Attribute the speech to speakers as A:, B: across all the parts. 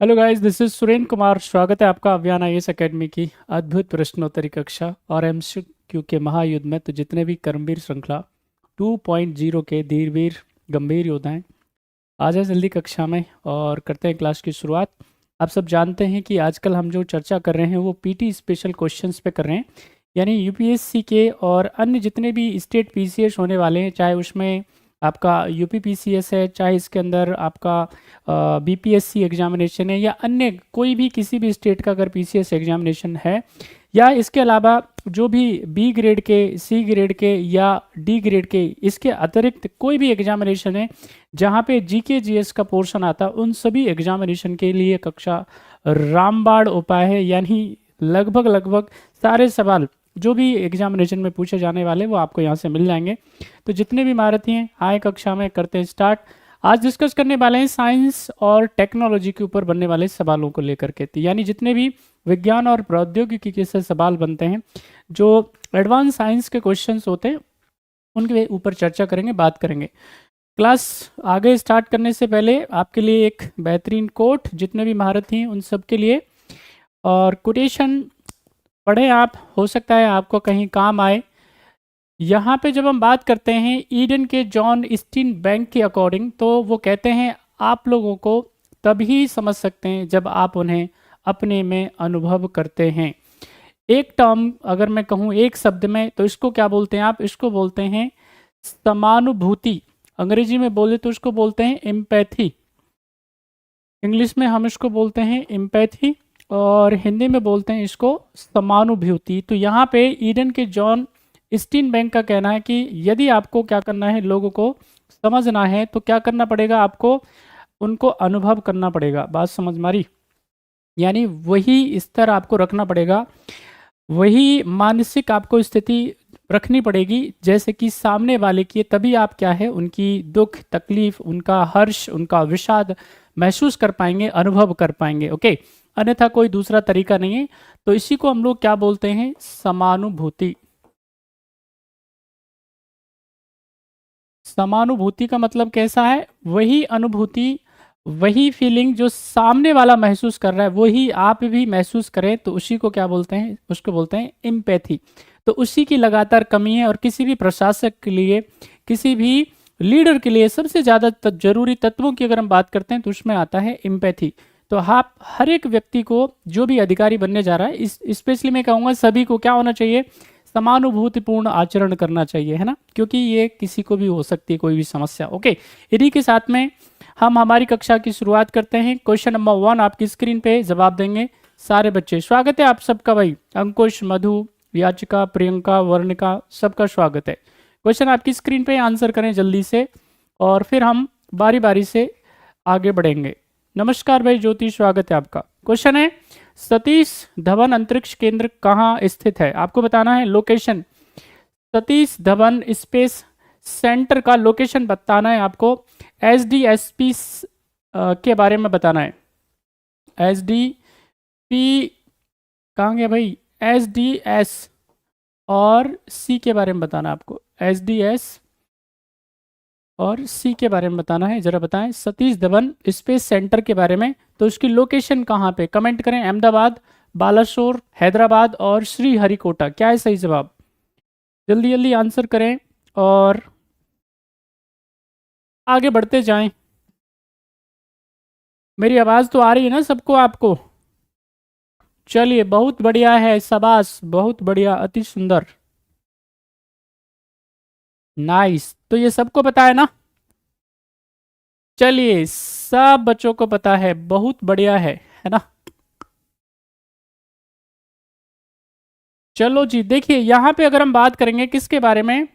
A: Hello guys, this is Surendra Kumar. स्वागत है आपका अभियान आईएएस एकेडमी की अद्भुत प्रश्नोत्तरी कक्षा और एमसीक्यू के महायुद्ध में। तो जितने भी कर्मवीर श्रृंखला 2.0 के धीरवीर गंभीर योद्धा हैं, आ जाए जल्दी कक्षा में और करते हैं क्लास की शुरुआत। आप सब जानते हैं कि आजकल हम जो चर्चा कर रहे हैं वो पीटी स्पेशल क्वेश्चंस पे कर रहे हैं, यानी यूपीएससी के और अन्य जितने भी स्टेट पीसीएस होने वाले हैं, चाहे उसमें आपका यूपी पीसीएस है, चाहे इसके अंदर आपका बीपीएससी एग्जामिनेशन है, या अन्य कोई भी किसी भी स्टेट का अगर पीसीएस एग्जामिनेशन है, या इसके अलावा जो भी बी ग्रेड के, सी ग्रेड के या डी ग्रेड के, इसके अतिरिक्त कोई भी एग्जामिनेशन है जहाँ पे जीके जीएस का पोर्शन आता है, उन सभी एग्जामिनेशन के लिए कक्षा रामबाण उपाय है। यानी लगभग लगभग सारे सवाल जो भी एग्जामिनेशन में पूछे जाने वाले वो आपको यहाँ से मिल जाएंगे। तो जितने भी महारथी हैं आए कक्षा में करते हैं स्टार्ट। आज डिस्कस करने वाले हैं साइंस और टेक्नोलॉजी के ऊपर बनने वाले सवालों को लेकर के, यानी जितने भी विज्ञान और प्रौद्योगिकी से सवाल बनते हैं, जो एडवांस साइंस के क्वेश्चंस होते हैं, उनके ऊपर चर्चा करेंगे, बात करेंगे। क्लास आगे स्टार्ट करने से पहले आपके लिए एक बेहतरीन कोट, जितने भी महारथी हैं उन सब के लिए, और कोटेशन पढ़ें आप, हो सकता है आपको कहीं काम आए। यहाँ पे जब हम बात करते हैं ईडन के जॉन स्टीन बैंक के अकॉर्डिंग, तो वो कहते हैं आप लोगों को तभी समझ सकते हैं जब आप उन्हें अपने में अनुभव करते हैं। एक टर्म अगर मैं कहूँ एक शब्द में, तो इसको क्या बोलते हैं आप? इसको बोलते हैं समानुभूति। अंग्रेजी में बोले तो इसको बोलते हैं एम्पैथी, इंग्लिश में हम इसको बोलते हैं एम्पैथी, और हिंदी में बोलते हैं इसको समानुभूति। तो यहाँ पे ईडन के जॉन स्टीन बैंक का कहना है कि यदि आपको क्या करना है, लोगों को समझना है, तो क्या करना पड़ेगा? आपको उनको अनुभव करना पड़ेगा। बात समझ मारी? यानी वही स्तर आपको रखना पड़ेगा, वही मानसिक आपको स्थिति रखनी पड़ेगी जैसे कि सामने वाले की, तभी आप क्या है उनकी दुख तकलीफ, उनका हर्ष, उनका विषाद महसूस कर पाएंगे, अनुभव कर पाएंगे। ओके, अन्यथा कोई दूसरा तरीका नहीं है। तो इसी को हम लोग क्या बोलते हैं? समानुभूति। समानुभूति का मतलब कैसा है? वही अनुभूति, वही फीलिंग जो सामने वाला महसूस कर रहा है वही आप भी महसूस करें, तो उसी को क्या बोलते हैं? उसको बोलते हैं एम्पैथी। तो उसी की लगातार कमी है, और किसी भी प्रशासक के लिए, किसी भी लीडर के लिए सबसे ज़्यादा जरूरी तत्वों की अगर हम बात करते हैं तो उसमें आता है एम्पैथी। तो आप हर एक व्यक्ति को, जो भी अधिकारी बनने जा रहा है, इस स्पेशली मैं कहूँगा सभी को क्या होना चाहिए? समानुभूतिपूर्ण आचरण करना चाहिए, है ना, क्योंकि ये किसी को भी हो सकती है कोई भी समस्या। ओके, इन्हीं के साथ में हम हमारी कक्षा की शुरुआत करते हैं। क्वेश्चन नंबर 1 आपकी स्क्रीन पे जवाब देंगे सारे बच्चे। स्वागत है आप सबका भाई, अंकुश, मधु, याचिका, प्रियंका, वर्णिका, सबका स्वागत है। क्वेश्चन आपकी स्क्रीन पे, आंसर करें जल्दी से और फिर हम बारी बारी से आगे बढ़ेंगे। नमस्कार भाई ज्योति, स्वागत है आपका। क्वेश्चन है सतीश धवन अंतरिक्ष केंद्र कहाँ स्थित है? आपको बताना है location. Satish Dhawan space centre का लोकेशन बताना है आपको। एसडीएसपी के बारे में बताना है। एसडीपी कहाँ गया भाई? एसडीएस और सी के बारे में बताना है आपको। एसडीएस और सी के बारे में बताना है। जरा बताएं सतीश धवन स्पेस सेंटर के बारे में, तो उसकी लोकेशन कहाँ पे? कमेंट करें। अहमदाबाद, बालासोर, हैदराबाद और श्रीहरिकोटा। क्या है सही जवाब? जल्दी जल्दी आंसर करें और आगे बढ़ते जाएं। मेरी आवाज़ तो आ रही है ना सबको, आपको? चलिए, बहुत बढ़िया है, शाबाश, बहुत बढ़िया, अति सुंदर, नाइस। तो ये सबको पता है ना? चलिए, सब बच्चों को पता है, बहुत बढ़िया है ना? चलो जी, देखिए यहाँ पे अगर हम बात करेंगे किसके बारे में,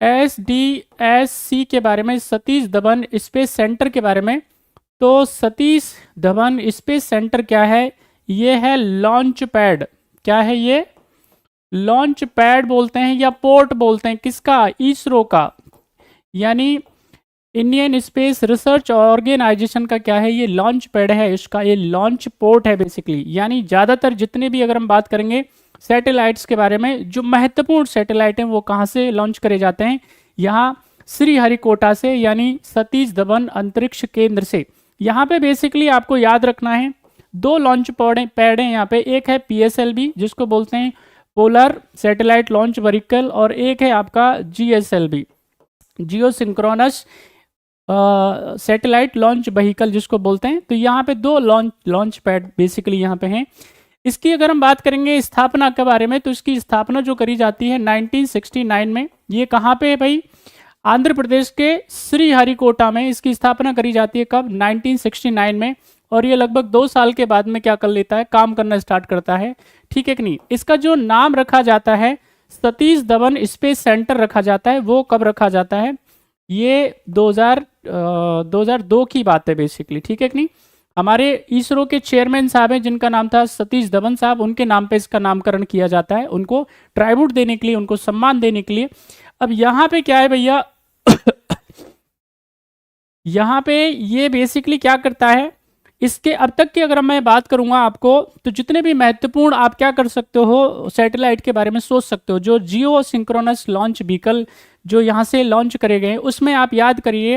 A: एसडीएससी के बारे में, सतीश धवन स्पेस सेंटर के बारे में। तो सतीश धवन स्पेस सेंटर क्या है? ये है लॉन्च पैड। क्या है ये? लॉन्च पैड बोलते हैं या पोर्ट बोलते हैं। किसका? इसरो का, यानी इंडियन स्पेस रिसर्च ऑर्गेनाइजेशन का क्या है? ये लॉन्च पैड है, इसका ये लॉन्च पोर्ट है बेसिकली। यानी ज़्यादातर जितने भी अगर हम बात करेंगे सैटेलाइट्स के बारे में, जो महत्वपूर्ण सैटेलाइट हैं वो कहाँ से लॉन्च करे जाते हैं? यहाँ श्रीहरिकोटा से, यानी सतीश धवन अंतरिक्ष केंद्र से। यहाँ पे बेसिकली आपको याद रखना है, दो लॉन्च पैड हैं यहाँ पे, एक है PSLV जिसको बोलते हैं पोलर सैटेलाइट लॉन्च व्हीकल, और एक है आपका GSLV जियो सिंक्रोनस सैटेलाइट लॉन्च व्हीकल जिसको बोलते हैं। तो यहाँ पे दो लॉन्च पैड बेसिकली यहाँ पे हैं। इसकी अगर हम बात करेंगे स्थापना के बारे में, तो इसकी स्थापना जो करी जाती है 1969 में। ये कहाँ पे है भाई? आंध्र प्रदेश के श्रीहरिकोटा में इसकी स्थापना करी जाती है। कब? 1969 में। और ये लगभग 2 साल के बाद में क्या कर लेता है? काम करना स्टार्ट करता है। ठीक है कि नहीं? इसका जो नाम रखा जाता है सतीश धवन स्पेस सेंटर रखा जाता है। वो कब रखा जाता है? ये 2002 की बात है बेसिकली। ठीक है कि नहीं? हमारे इसरो के चेयरमैन साहब हैं जिनका नाम था सतीश धवन साहब, उनके नाम पे इसका नामकरण किया जाता है, उनको ट्राइब्यूट देने के लिए, उनको सम्मान देने के लिए। अब यहाँ पे क्या है भैया यहाँ पे ये बेसिकली क्या करता है, इसके अब तक की अगर मैं बात करूंगा आपको, तो जितने भी महत्वपूर्ण आप क्या कर सकते हो सैटेलाइट के बारे में सोच सकते हो, जो जियो सिंक्रोनस लॉन्च व्हीकल जो यहाँ से लॉन्च करे गए, उसमें आप याद करिए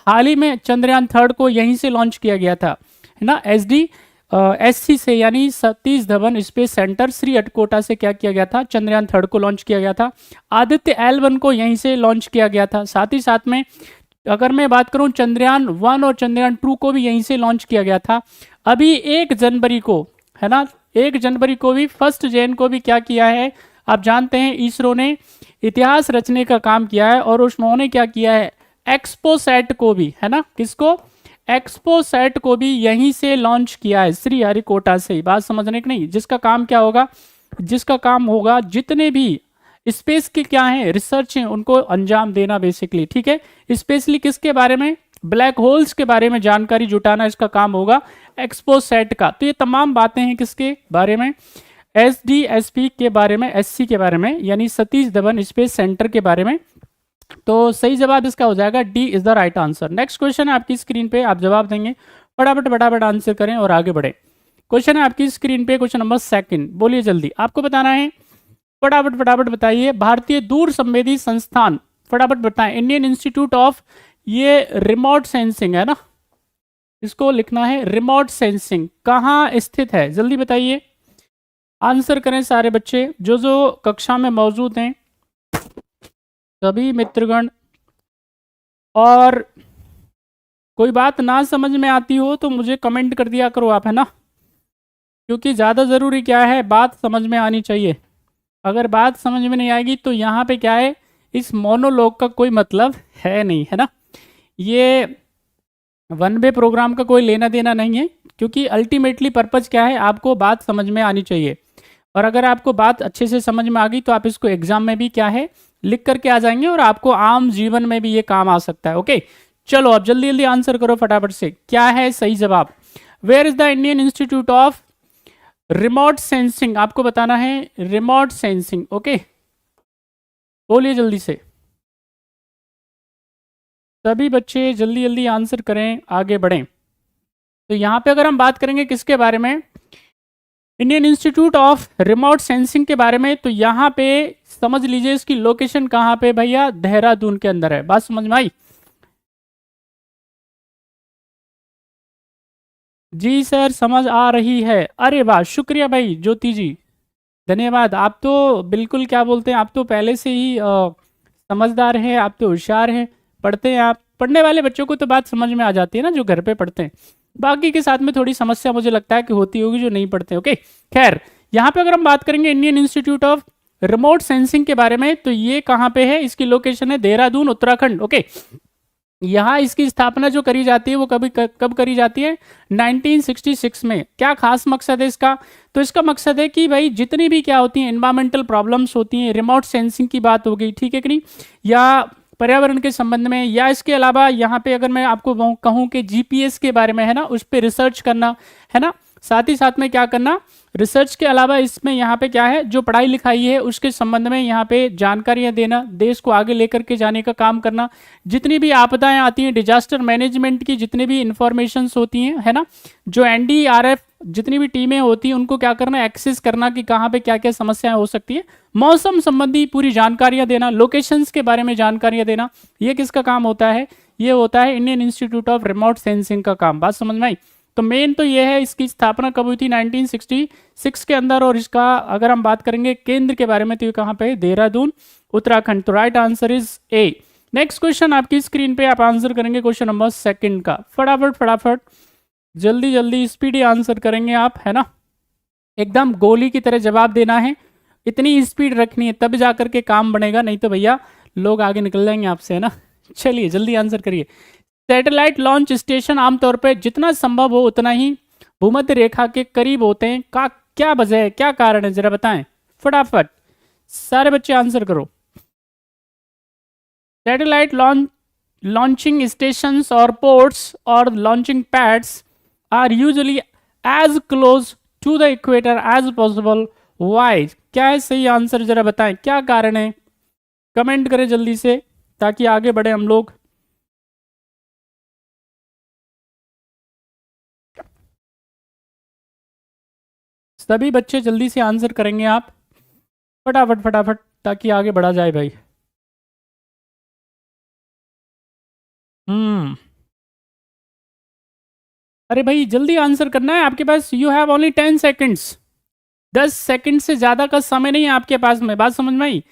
A: हाल ही में चंद्रयान 3 को यहीं से लॉन्च किया गया था, है ना, SC से, यानी सतीश धवन स्पेस सेंटर श्रीहरिकोटा से क्या किया गया था? चंद्रयान 3 को लॉन्च किया गया था। आदित्य L1 को यहीं से लॉन्च किया गया था। साथ ही साथ में अगर मैं बात करूं चंद्रयान 1 और चंद्रयान 2 को भी यहीं से लॉन्च किया गया था। अभी 1 जनवरी को, है ना, 1 जनवरी को भी, 1 जैन को भी क्या किया है? आप जानते हैं इसरो ने इतिहास रचने का काम किया है, और उन्होंने क्या किया है? एक्सपोसैट को भी, है ना, किसको? एक्सपोसैट को भी यहीं से लॉन्च किया है, श्रीहरिकोटा से। बात समझने की नहीं? जिसका काम क्या होगा? जिसका काम होगा जितने भी स्पेस के क्या है रिसर्च है उनको अंजाम देना बेसिकली। ठीक है, स्पेशली किसके बारे में? ब्लैक होल्स के बारे में जानकारी जुटाना इसका काम होगा एक्सपोसैट का। तो ये तमाम बातें हैं किसके बारे में? SDSP के बारे में, SC के बारे में, यानी सतीश धवन स्पेस सेंटर के बारे में। तो सही जवाब इसका हो जाएगा D is the right answer. Next question है आपकी स्क्रीन पे, आप जवाब देंगे, फटाफट आंसर करें और आगे बढ़े। क्वेश्चन है आपकी स्क्रीन पे, क्वेश्चन नंबर 2, बोलिए जल्दी, आपको बताना है, फटाफट बताइए। भारतीय दूर संवेदी संस्थान, फटाफट बताएं। इंडियन इंस्टीट्यूट ऑफ, ये रिमोट सेंसिंग है ना, इसको लिखना है रिमोट सेंसिंग, कहाँ स्थित है? जल्दी बताइए, आंसर करें सारे बच्चे जो कक्षा में मौजूद हैं, सभी मित्रगण। और कोई बात ना समझ में आती हो तो मुझे कमेंट कर दिया करो आप, है ना, क्योंकि ज़्यादा ज़रूरी क्या है, बात समझ में आनी चाहिए। अगर बात समझ में नहीं आएगी तो यहाँ पे क्या है, इस मोनोलॉग का कोई मतलब है नहीं, है ना। ये 1 वे प्रोग्राम का कोई लेना देना नहीं है, क्योंकि अल्टीमेटली पर्पज़ क्या है, आपको बात समझ में आनी चाहिए। और अगर आपको बात अच्छे से समझ में आ गई तो आप इसको एग्जाम में भी क्या है लिख करके आ जाएंगे, और आपको आम जीवन में भी ये काम आ सकता है। ओके, चलो अब जल्दी आंसर करो फटाफट से, क्या है सही जवाब? Where is the Indian institute of remote sensing, आपको बताना है रिमोट सेंसिंग। ओके, बोलिए जल्दी से, सभी बच्चे जल्दी आंसर करें, आगे बढ़ें। तो यहाँ पे अगर हम बात करेंगे किसके बारे में, Indian institute of remote sensing के बारे में, तो यहाँ पे समझ लीजिए इसकी लोकेशन कहाँ पे भैया, देहरादून के अंदर है। बात समझ में आई? जी सर समझ आ रही है। अरे वाह, शुक्रिया भाई ज्योति जी, धन्यवाद। आप तो बिल्कुल क्या बोलते हैं, आप तो पहले से ही समझदार हैं, आप तो होशियार हैं, पढ़ते हैं आप। पढ़ने वाले बच्चों को तो बात समझ में आ जाती है ना, जो घर पे पढ़ते हैं। बाकी के साथ में थोड़ी समस्या मुझे लगता है कि होती होगी जो नहीं पढ़ते। ओके, खैर यहाँ पे अगर हम बात करेंगे Indian institute of remote sensing के बारे में, तो ये कहाँ पे है, इसकी लोकेशन है देहरादून, उत्तराखंड। ओके, यहाँ इसकी स्थापना जो करी जाती है वो कब करी जाती है, 1966 में। क्या खास मकसद है इसका? तो इसका मकसद है कि भाई जितनी भी क्या होती हैं एनवायरमेंटल प्रॉब्लम्स होती हैं, रिमोट सेंसिंग की बात हो गई, ठीक है कि नहीं, या पर्यावरण के संबंध में, या इसके अलावा यहाँ पे अगर मैं आपको कहूँ कि GPS के बारे में, है ना, उस पर रिसर्च करना, है ना, साथ ही साथ में क्या करना, रिसर्च के अलावा इसमें यहाँ पे क्या है, जो पढ़ाई लिखाई है उसके संबंध में यहाँ पे जानकारियाँ देना, देश को आगे लेकर के जाने का काम करना, जितनी भी आपदाएं आती हैं, डिजास्टर मैनेजमेंट की जितनी भी इंफॉर्मेशंस होती हैं, है ना, जो NDRF जितनी भी टीमें होती हैं उनको क्या करना, एक्सेस करना कि कहाँ पे क्या क्या समस्याएं हो सकती है, मौसम संबंधी पूरी जानकारियाँ देना, लोकेशंस के बारे में जानकारियाँ देना, ये किसका काम होता है, ये होता है Indian institute of remote sensing का काम। बात समझ में आई? तो मेन तो ये है, इसकी स्थापना कब हुई थी? 1966 के अंदर। और इसका अगर हम बात करेंगे केंद्र के बारे में तो ये कहाँ पे? देहरादून, उत्तराखंड। तो right answer is a. Next question आपकी स्क्रीन पे आप आंसर करेंगे क्वेश्चन नंबर 2 का। फटाफट फटाफट जल्दी जल्दी स्पीडी आंसर करेंगे आप, है ना? एकदम गोली की तरह जवाब देना है, इतनी स्पीड रखनी है तब जाकर के काम बनेगा, नहीं तो भैया लोग आगे निकल जाएंगे आपसे, है ना? चलिए जल्दी आंसर करिए। सैटेलाइट लॉन्च स्टेशन आमतौर पर जितना संभव हो उतना ही भूमध्य रेखा के करीब होते हैं, का क्या वजह है, क्या कारण है, जरा बताएं फटाफट। सारे बच्चे आंसर करो। सैटेलाइट लॉन्चिंग स्टेशंस और पोर्ट्स और launching pads are usually as close to the equator as possible. Why? क्या है सही आंसर, जरा बताएं क्या कारण है? कमेंट करें जल्दी से ताकि आगे बढ़े हम लोग। सभी बच्चे जल्दी से आंसर करेंगे आप, फटाफट फटाफट, ताकि आगे बढ़ा जाए भाई। अरे भाई जल्दी आंसर करना है, आपके पास you have only 10 seconds. 10 second से ज़्यादा का समय नहीं है आपके पास में। बात समझ में आई?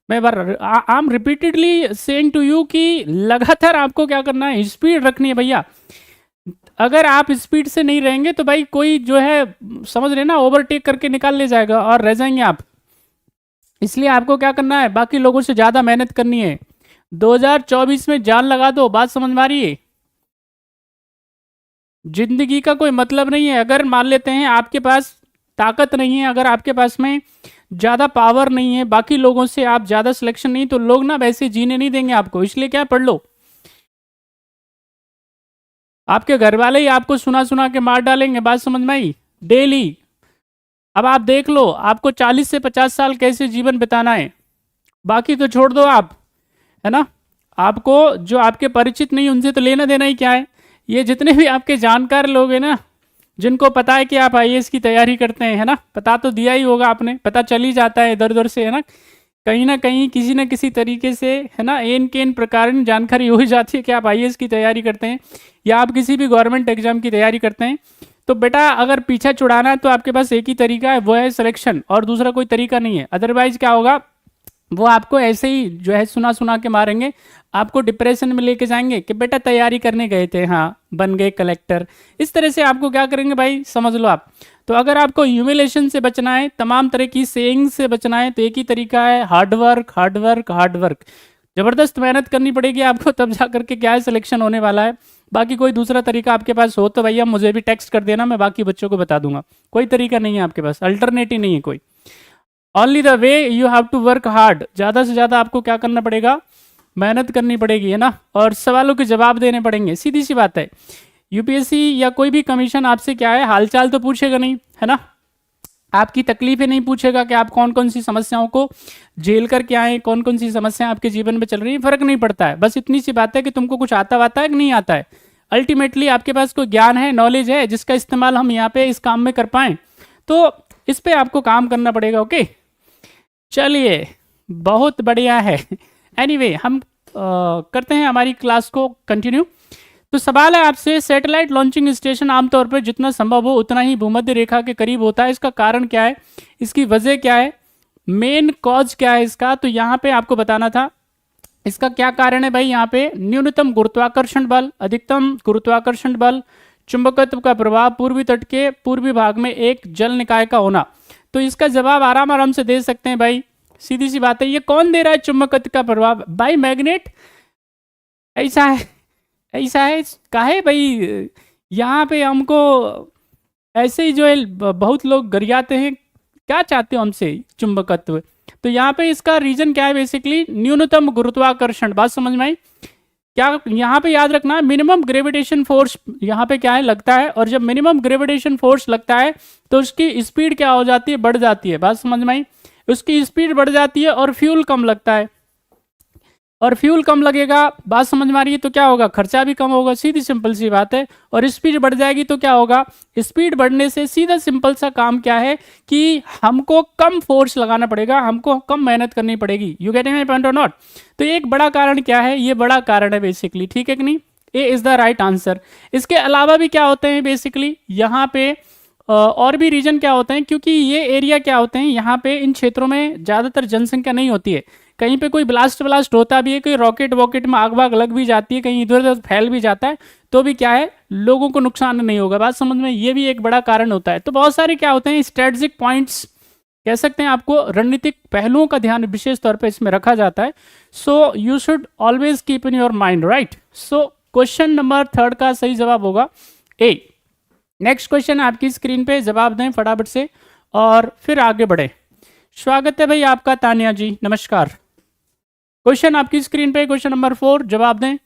A: मैं बार I am repeatedly saying to you कि लगातार आपको क्या करना है, स्पीड रखनी है भैया। अगर आप स्पीड से नहीं रहेंगे तो भाई कोई जो है, समझ रहे ना, ओवरटेक करके निकाल ले जाएगा और रह जाएंगे आप। इसलिए आपको क्या करना है, बाकी लोगों से ज़्यादा मेहनत करनी है। 2024 में जान लगा दो। बात समझ में आ रही है? जिंदगी का कोई मतलब नहीं है अगर मान लेते हैं आपके पास ताकत नहीं है, अगर आपके पास में ज़्यादा पावर नहीं है, बाकी लोगों से आप ज़्यादा सिलेक्शन नहीं, तो लोग ना वैसे जीने नहीं देंगे आपको। इसलिए क्या, पढ़ लो। आपके घर वाले ही आपको सुना सुना के मार डालेंगे। बात समझ में आई? डेली। अब आप देख लो आपको 40 से 50 साल कैसे जीवन बिताना है, बाकी तो छोड़ दो आप, है ना? आपको जो आपके परिचित नहीं उनसे तो लेना देना ही क्या है। ये जितने भी आपके जानकार लोग हैं ना, जिनको पता है कि आप आईएएस की तैयारी करते हैं, है ना, पता तो दिया ही होगा आपने, पता चल ही जाता है इधर उधर से, है ना कहीं किसी न किसी तरीके से, है ना, एन के एन प्रकार जानकारी हो ही जाती है कि आप आईएएस की तैयारी करते हैं या आप किसी भी गवर्नमेंट एग्जाम की तैयारी करते हैं। तो बेटा अगर पीछा छुड़ाना है तो आपके पास एक ही तरीका है, वो है सिलेक्शन, और दूसरा कोई तरीका नहीं है। अदरवाइज क्या होगा, वो आपको ऐसे ही जो है सुना सुना के मारेंगे, आपको डिप्रेशन में लेके जाएंगे कि बेटा तैयारी करने गए थे, हाँ बन गए कलेक्टर। इस तरह से आपको क्या करेंगे भाई, समझ लो आप। तो अगर आपको ह्यूमिलेशन से बचना है, तमाम तरह की सेइंग से बचना है, तो एक ही तरीका है, hard work hard work hard work. ज़बरदस्त मेहनत करनी पड़ेगी आपको, तब जा करके क्या है सिलेक्शन होने वाला है। बाकी कोई दूसरा तरीका आपके पास हो तो भैया मुझे भी टेक्स्ट कर देना, मैं बाकी बच्चों को बता दूंगा। कोई तरीका नहीं है आपके पास, अल्टरनेटिव नहीं है कोई। Only the way you have to work hard. ज़्यादा से ज़्यादा आपको क्या करना पड़ेगा, मेहनत करनी पड़ेगी, है ना, और सवालों के जवाब देने पड़ेंगे। सीधी सी बात है, यूपीएससी या कोई भी कमीशन आपसे क्या है, हालचाल तो पूछेगा नहीं, है ना, आपकी तकलीफें नहीं पूछेगा कि आप कौन कौन सी समस्याओं को झेल कर के आए, कौन कौन सी समस्याएं आपके जीवन में चल रही है, फर्क नहीं पड़ता है। बस इतनी सी बात है कि तुमको कुछ आता वाता है कि नहीं आता है। अल्टीमेटली आपके पास कोई ज्ञान है, नॉलेज है, जिसका इस्तेमाल हम यहाँ पे इस काम में कर पाएँ, तो इस पर आपको काम करना पड़ेगा। ओके चलिए, बहुत बढ़िया है। एनीवे हम करते हैं हमारी क्लास को कंटिन्यू। तो सवाल है आपसे, सैटेलाइट लॉन्चिंग स्टेशन आमतौर पर जितना संभव हो उतना ही भूमध्य रेखा के करीब होता है, इसका कारण क्या है, इसकी वजह क्या है, मेन कॉज क्या है इसका। तो यहाँ पे आपको बताना था इसका क्या कारण है भाई। यहाँ पे न्यूनतम गुरुत्वाकर्षण बल, अधिकतम गुरुत्वाकर्षण बल, चुंबकत्व का प्रभाव, पूर्वी तट के पूर्वी भाग में एक जल निकाय का होना। तो इसका जवाब आराम आराम से दे सकते हैं भाई, सीधी सी बात है। ये कौन दे रहा है चुंबकत्व का प्रभाव? भाई मैग्नेट। ऐसा है, ऐसा है काहे भाई, यहाँ पे हमको ऐसे ही जो है बहुत लोग गरियाते हैं, क्या चाहते हो हमसे, चुंबकत्व। तो यहाँ पे इसका रीजन क्या है, बेसिकली न्यूनतम गुरुत्वाकर्षण। बात समझ में आई? क्या यहाँ पे याद रखना है, मिनिमम ग्रेविटेशन फोर्स यहाँ पे क्या है, लगता है, और जब मिनिमम ग्रेविटेशन फोर्स लगता है तो उसकी स्पीड क्या हो जाती है, बढ़ जाती है। बात समझ में आई? उसकी स्पीड बढ़ जाती है और फ्यूल कम लगता है। और फ्यूल कम लगेगा, बात समझ में आ रही है, तो क्या होगा, खर्चा भी कम होगा, सीधी सिंपल सी बात है। और स्पीड बढ़ जाएगी तो क्या होगा, स्पीड बढ़ने से सीधा सिंपल सा काम क्या है कि हमको कम फोर्स लगाना पड़ेगा, हमको कम मेहनत करनी पड़ेगी। यू गेटिंग माय पॉइंट और नॉट? तो एक बड़ा कारण क्या है, ये बड़ा कारण है बेसिकली, ठीक है कि नहीं? ए इज द राइट आंसर। इसके अलावा भी क्या होते हैं बेसिकली यहाँ पे और भी रीजन क्या होते हैं, क्योंकि ये एरिया क्या होते हैं, यहाँ पे इन क्षेत्रों में ज़्यादातर जनसंख्या नहीं होती है। कहीं पे कोई ब्लास्ट होता भी है, कोई रॉकेट वॉकेट में आग वाग लग भी जाती है, कहीं इधर उधर फैल भी जाता है, तो भी क्या है, लोगों को नुकसान नहीं होगा। बात समझ में, ये भी एक बड़ा कारण होता है। तो बहुत सारे क्या होते हैं स्ट्रेटेजिक पॉइंट्स, कह सकते हैं आपको रणनीतिक पहलुओं का ध्यान विशेष तौर पे इसमें रखा जाता है। So you should always keep in your mind, right? So question number 3 का सही जवाब होगा ए। नेक्स्ट क्वेश्चन आपकी स्क्रीन पे, जवाब दें फटाफट से और फिर आगे बढ़े। स्वागत है भाई आपका तानिया जी, नमस्कार। क्वेश्चन आपकी स्क्रीन पे, क्वेश्चन नंबर 4, जवाब दें,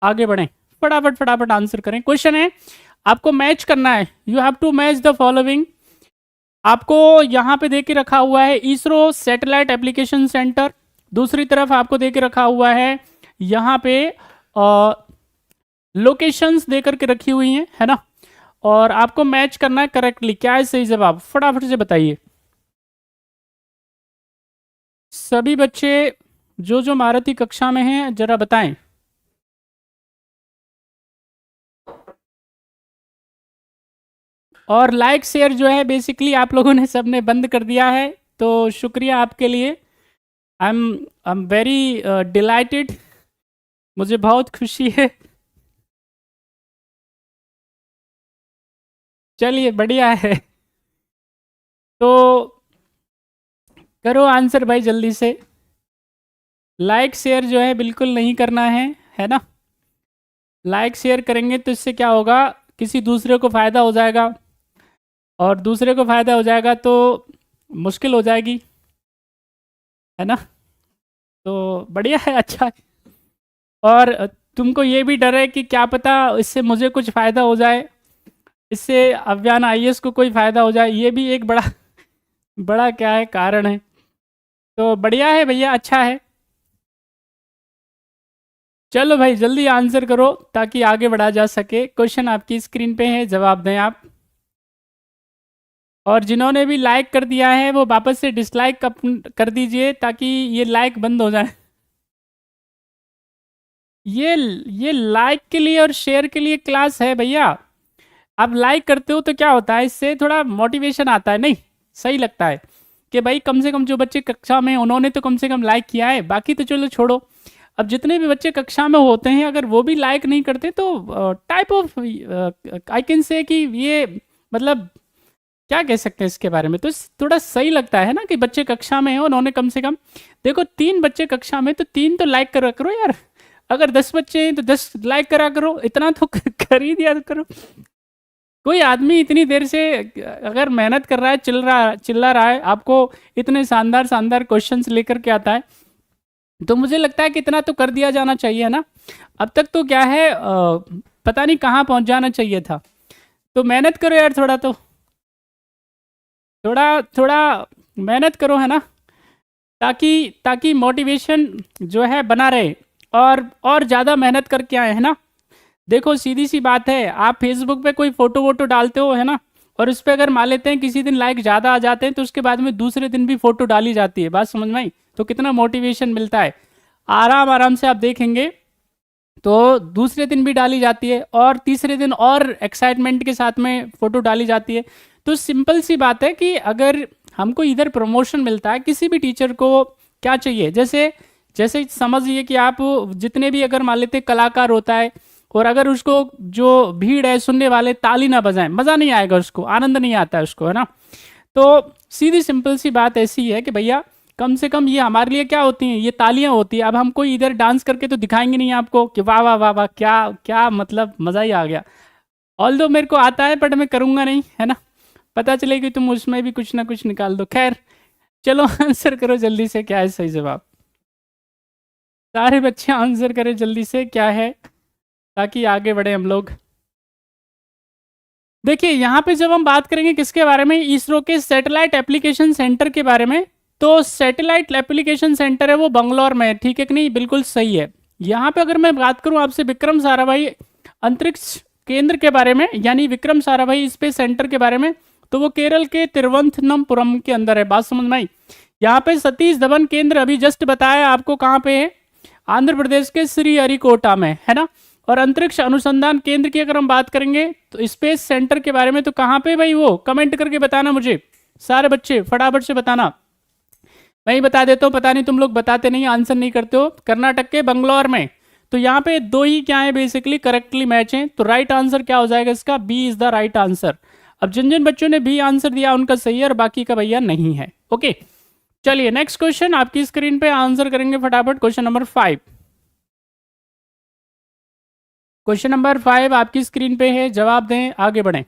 A: आगे बढ़ें, फटाफट फटाफट आंसर करें। क्वेश्चन है, आपको मैच करना है, you have to match the following. आपको यहां पे दे के रखा हुआ है इसरो सैटेलाइट एप्लीकेशन सेंटर, दूसरी तरफ आपको दे के रखा हुआ है यहां पे लोकेशंस दे करके रखी हुई हैं, है ना? और आपको मैच करना है करेक्टली। क्या है सही जवाब, फटाफट से बताइए सभी बच्चे जो जो महारथी कक्षा में हैं, जरा बताएं। और लाइक शेयर जो है बेसिकली आप लोगों ने सबने बंद कर दिया है, तो शुक्रिया आपके लिए। आई एम वेरी डिलाइटेड, मुझे बहुत खुशी है। चलिए बढ़िया है, तो करो आंसर भाई जल्दी से। लाइक शेयर जो है बिल्कुल नहीं करना है ना? लाइक शेयर करेंगे तो इससे क्या होगा, किसी दूसरे को फ़ायदा हो जाएगा, और दूसरे को फ़ायदा हो जाएगा तो मुश्किल हो जाएगी, है ना? तो बढ़िया है, अच्छा है। और तुमको ये भी डर है कि क्या पता इससे मुझे कुछ फ़ायदा हो जाए, इससे अव्यान आईएएस को कोई फ़ायदा हो जाए, ये भी एक बड़ा बड़ा क्या है, कारण है। तो बढ़िया है भैया, अच्छा है। चलो भाई जल्दी आंसर करो ताकि आगे बढ़ा जा सके। क्वेश्चन आपकी स्क्रीन पे है, जवाब दें आप। और जिन्होंने भी लाइक कर दिया है वो वापस से डिसलाइक कर दीजिए ताकि ये लाइक बंद हो जाए। ये लाइक के लिए और शेयर के लिए क्लास है भैया। आप लाइक करते हो तो क्या होता है, इससे थोड़ा मोटिवेशन आता है, नहीं सही लगता है कि भाई कम से कम जो बच्चे कक्षा में उन्होंने तो कम से कम लाइक किया है, बाकी तो चलो छोड़ो। अब जितने भी बच्चे कक्षा में होते हैं अगर वो भी लाइक नहीं करते तो type of I can say कि ये मतलब क्या कह सकते हैं इसके बारे में, तो थोड़ा सही लगता है ना कि बच्चे कक्षा में हैं, उन्होंने कम से कम, देखो 3 बच्चे कक्षा में तो 3 तो लाइक करा करो यार। अगर 10 बच्चे हैं तो 10 लाइक करा करो, इतना तो कर ही दिया करो। कोई आदमी इतनी देर से अगर मेहनत कर रहा है, चिल्ला रहा है, आपको इतने शानदार शानदार क्वेश्चंस लेकर के आता है, तो मुझे लगता है कि इतना तो कर दिया जाना चाहिए ना। अब तक तो क्या है पता नहीं कहाँ पहुंच जाना चाहिए था। तो मेहनत करो यार, थोड़ा थोड़ा मेहनत करो, है ना? ताकि ताकि मोटिवेशन जो है बना रहे, और ज़्यादा मेहनत करके आए, है ना? देखो सीधी सी बात है, आप फेसबुक पे कोई फोटो वोटो डालते हो, है ना? और उस पर अगर मान लेते हैं किसी दिन लाइक ज़्यादा आ जाते हैं तो उसके बाद में दूसरे दिन भी फोटो डाली जाती है, बात समझ में आई? तो कितना मोटिवेशन मिलता है। आराम आराम से आप देखेंगे तो दूसरे दिन भी डाली जाती है, और तीसरे दिन और एक्साइटमेंट के साथ में फ़ोटो डाली जाती है। तो सिंपल सी बात है कि अगर हमको इधर प्रमोशन मिलता है, किसी भी टीचर को क्या चाहिए, जैसे जैसे समझिए कि आप जितने भी अगर मान लेते कलाकार होता है, और अगर उसको जो भीड़ है सुनने वाले ताली ना बजाएं, मज़ा नहीं आएगा, उसको आनंद नहीं आता है उसको, है ना? तो सीधी सिंपल सी बात ऐसी है कि भैया कम से कम ये हमारे लिए क्या होती हैं, ये तालियां होती है। अब हम कोई इधर डांस करके तो दिखाएंगे नहीं आपको कि वाह वाह वाह वाह, क्या क्या मतलब मज़ा ही आ गया। ऑल दो मेरे को आता है बट मैं करूँगा नहीं, है ना? पता चले कि तुम उसमें भी कुछ ना कुछ निकाल दो। खैर चलो आंसर करो जल्दी से, क्या है सही जवाब? सारे बच्चे आंसर करें जल्दी से, क्या है, ताकि आगे बढ़े हम लोग। देखिए यहाँ पे जब हम बात करेंगे किसके बारे में, इसरो के सैटेलाइट एप्लीकेशन सेंटर के बारे में, तो सैटेलाइट एप्लीकेशन सेंटर है वो बंगलौर में है, ठीक है कि नहीं, बिल्कुल सही है। यहाँ पे अगर मैं बात करूँ आपसे विक्रम साराभाई अंतरिक्ष केंद्र के बारे में, यानी विक्रम साराभाई स्पेस सेंटर के बारे में, तो वो केरल के तिरुवनंतपुरम के अंदर है। बात समझ में आई। यहाँ पे सतीश धवन केंद्र अभी जस्ट बताया आपको कहाँ पे है, आंध्र प्रदेश के श्रीहरिकोटा में, है ना। और अंतरिक्ष अनुसंधान केंद्र की अगर हम बात करेंगे तो स्पेस सेंटर के बारे में, तो कहाँ पे भाई, वो कमेंट करके बताना मुझे, सारे बच्चे फटाफट से बताना। मैं ही बता देता हूँ, पता नहीं तुम लोग बताते नहीं, आंसर नहीं करते हो। कर्नाटक के बंगलौर में। तो यहाँ पे दो ही क्या है बेसिकली करेक्टली मैच हैं, तो राइट आंसर क्या हो जाएगा इसका, B is the right answer. अब जिन जिन बच्चों ने बी आंसर दिया उनका सही है और बाकी का भैया नहीं है। ओके, चलिए नेक्स्ट क्वेश्चन आपकी स्क्रीन पे आंसर करेंगे फटाफट। क्वेश्चन नंबर 5, क्वेश्चन नंबर 5 आपकी स्क्रीन पे है, जवाब दें, आगे बढ़ें।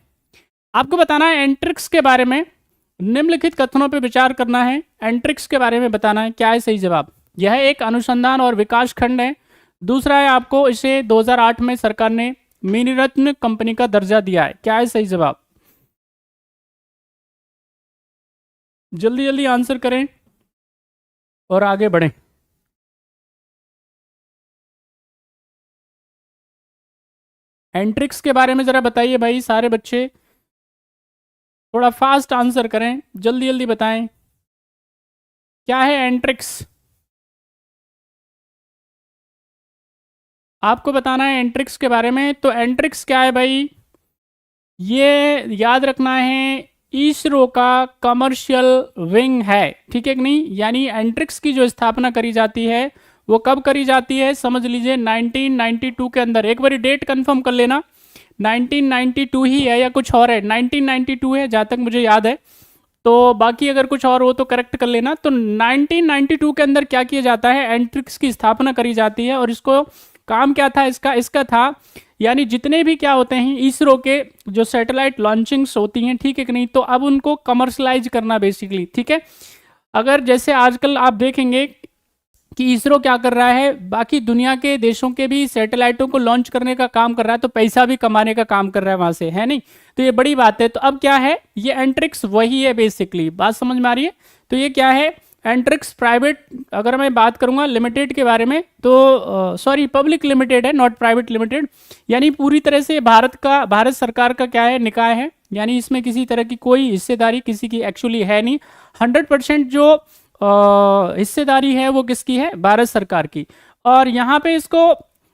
A: आपको बताना है एंट्रिक्स के बारे में, निम्नलिखित कथनों पे विचार करना है, एंट्रिक्स के बारे में बताना है क्या है सही जवाब। यह एक अनुसंधान और विकास खंड है। दूसरा है आपको इसे 2008 में सरकार ने मिनी रत्न कंपनी का दर्जा दिया है, क्या है सही जवाब। जल्दी जल्दी आंसर करें और आगे बढ़ें। एंट्रिक्स के बारे में जरा बताइए भाई सारे बच्चे, थोड़ा फास्ट आंसर करें, जल्दी जल्दी बताएं क्या है एंट्रिक्स। आपको बताना है एंट्रिक्स के बारे में। तो एंट्रिक्स क्या है भाई, ये याद रखना है इसरो का कमर्शियल विंग है, ठीक है कि नहीं। यानी एंट्रिक्स की जो स्थापना करी जाती है वो कब करी जाती है, समझ लीजिए 1992 के अंदर। एक बार डेट कंफर्म कर लेना, 1992 ही है या कुछ और है, 1992 है जहाँ तक मुझे याद है। तो बाकी अगर कुछ और हो तो करेक्ट कर लेना। तो 1992 के अंदर क्या किया जाता है, एंट्रिक्स की स्थापना करी जाती है। और इसको काम क्या था इसका था, यानी जितने भी क्या होते हैं इसरो के जो सैटेलाइट लॉन्चिंग्स होती हैं, ठीक है कि नहीं, तो अब उनको कमर्शलाइज करना बेसिकली, ठीक है। अगर जैसे आजकल आप देखेंगे कि इसरो क्या कर रहा है, बाकी दुनिया के देशों के भी सैटेलाइटों को लॉन्च करने का काम कर रहा है, तो पैसा भी कमाने का काम कर रहा है वहां से, है नहीं। तो ये बड़ी बात है। तो अब क्या है, ये एंट्रिक्स वही है बेसिकली, बात समझ में आ रही है। तो ये क्या है, एंट्रिक्स प्राइवेट, अगर मैं बात करूंगा लिमिटेड के बारे में, तो सॉरी पब्लिक लिमिटेड है, नॉट प्राइवेट लिमिटेड। यानी पूरी तरह से भारत सरकार का क्या है, निकाय है। यानी इसमें किसी तरह की कोई हिस्सेदारी किसी की एक्चुअली है नहीं। 100% जो हिस्सेदारी है वो किसकी है, भारत सरकार की। और यहाँ पे इसको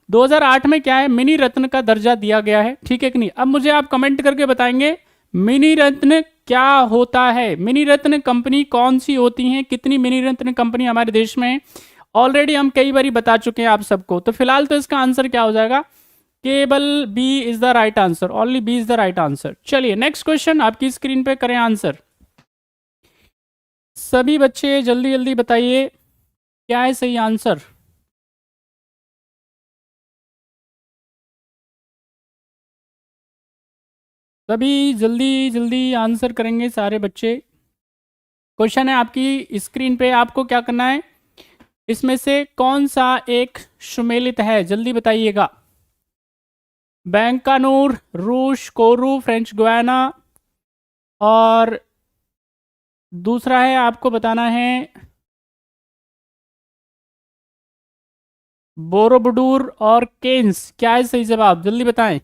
A: 2008 में क्या है, मिनी रत्न का दर्जा दिया गया है, ठीक है कि नहीं। अब मुझे आप कमेंट करके बताएंगे मिनी रत्न क्या होता है, मिनी रत्न कंपनी कौन सी होती हैं, कितनी मिनी रत्न कंपनी हमारे देश में है। ऑलरेडी हम कई बार बता चुके हैं आप सबको। तो फिलहाल तो इसका आंसर क्या हो जाएगा, केवल B is the right answer, only B is the right answer. चलिए नेक्स्ट क्वेश्चन आपकी स्क्रीन पे करें आंसर। सभी बच्चे जल्दी जल्दी बताइए क्या है सही आंसर। सभी जल्दी जल्दी आंसर करेंगे सारे बच्चे। क्वेश्चन है आपकी स्क्रीन पे, आपको क्या करना है, इसमें से कौन सा एक सुमेलित है, जल्दी बताइएगा। बैंकानूर, रूस, कोरू, फ्रेंच गुयाना, और दूसरा है आपको बताना है बोरोबुडूर और केन्स, क्या है सही जवाब, जल्दी बताएं।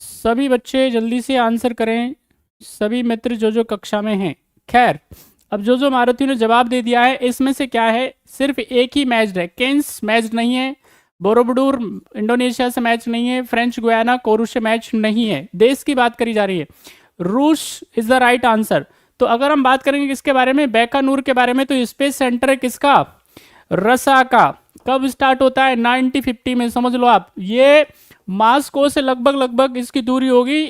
A: सभी बच्चे जल्दी से आंसर करें, सभी मित्र जो जो कक्षा में हैं। खैर, अब जो जो मारुति ने जवाब दे दिया है इसमें से क्या है, सिर्फ एक ही मैच है, केन्स मैच नहीं है, बोरोबुडूर इंडोनेशिया से मैच नहीं है, फ्रेंच गुयाना कोरू से मैच नहीं है। देश की बात करी जा रही है, रूस इज द राइट आंसर। तो अगर हम बात करेंगे किसके बारे में, बैकानूर के बारे में, तो स्पेस सेंटर है किसका, रसा का। कब स्टार्ट होता है, 1950 में, समझ लो आप। ये मास्को से लगभग इसकी दूरी होगी